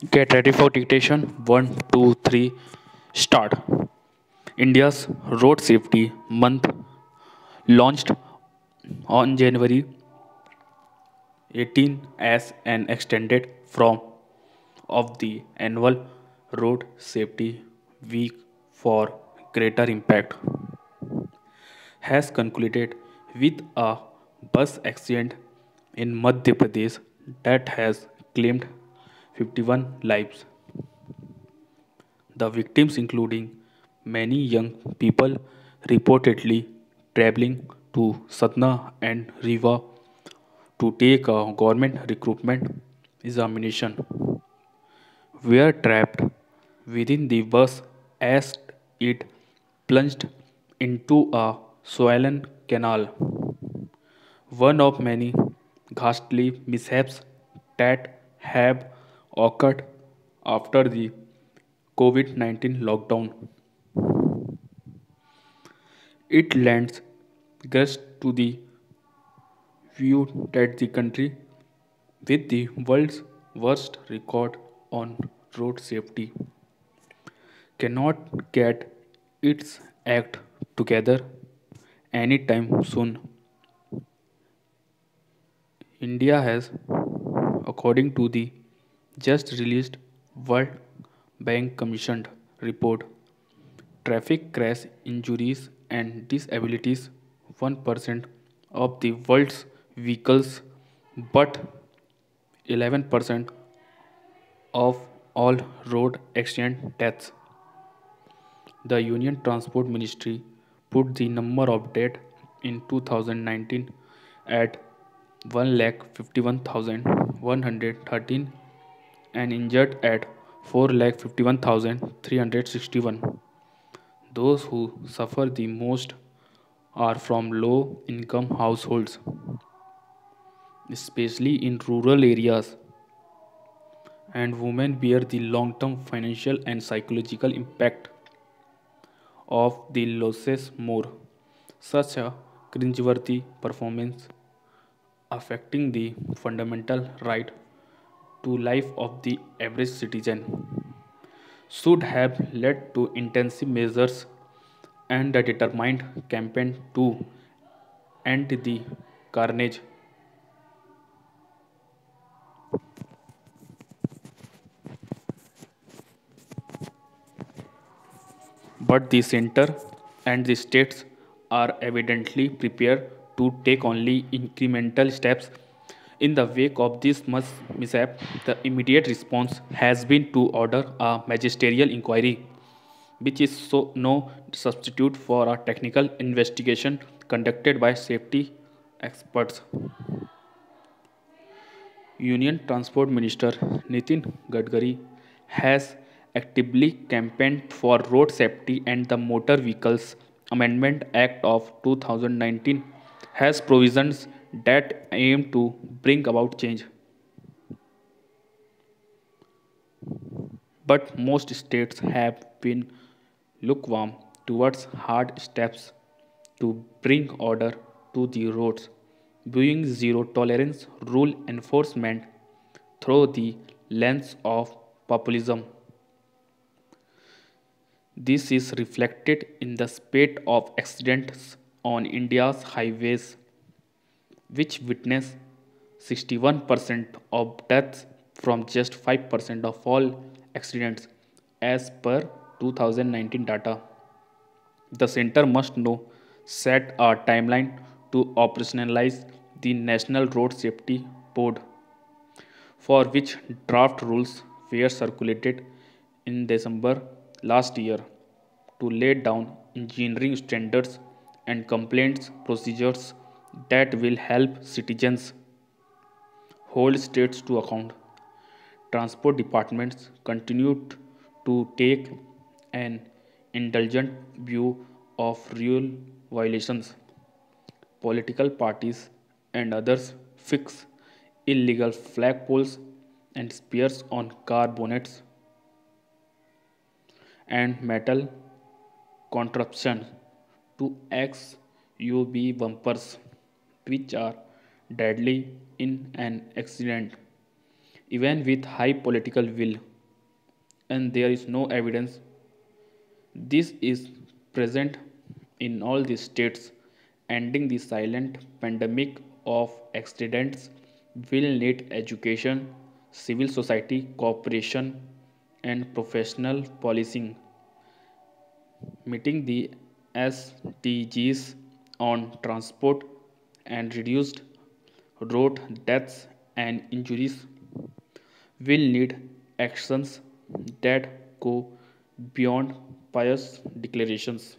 Get ready for dictation. One, two, three, start. India's Road Safety Month launched on January 18 as an extended form of the annual Road Safety Week for greater impact. Has concluded with a bus accident in Madhya Pradesh that has claimed 51 lives. The victims, including many young people, reportedly traveling to Satna and Riva to take a government recruitment examination, were trapped within the bus as it plunged into a swollen canal. One of many ghastly mishaps that have occurred after the COVID-19 lockdown. It lends gust to the view that the country, with the world's worst record on road safety, cannot get its act together anytime soon. India has, according to the just released World Bank commissioned report, traffic crash injuries and disabilities 1% of the world's vehicles, but 11% of all road accident deaths. The Union Transport Ministry put the number of dead in 2019 at 1,51,113 and injured at 4,51,361. Those who suffer the most are from low income households, especially in rural areas, and women bear the long term financial and psychological impact of the losses more. Such a cringeworthy performance affecting the fundamental right to life of the average citizen should have led to intensive measures and a determined campaign to end the carnage. But the center and the states are evidently prepared to take only incremental steps. In the wake of this mishap, the immediate response has been to order a magisterial inquiry, which is so no substitute for a technical investigation conducted by safety experts. Union Transport Minister Nitin Gadkari has actively campaigned for road safety, and the Motor Vehicles Amendment Act of 2019 has provisions that aim to bring about change. But most states have been lukewarm towards hard steps to bring order to the roads, viewing zero tolerance rule enforcement through the lens of populism. This is reflected in the spate of accidents on India's highways, which witness 61% of deaths from just 5% of all accidents as per 2019 data. The center must now set a timeline to operationalize the National Road Safety Board, for which draft rules were circulated in December last year, to lay down engineering standards and complaints procedures that will help citizens hold states to account. Transport departments continued to take an indulgent view of real violations. Political parties and others fix illegal flagpoles and spears on car bonnets and metal contraption to XUV bumpers, which are deadly in an accident. even with high political will, and there is no evidence this is present in all the states. Ending the silent pandemic of accidents will need education, civil society cooperation, and professional policing. Meeting the SDGs on transport and reduced road deaths and injuries will need actions that go beyond pious declarations.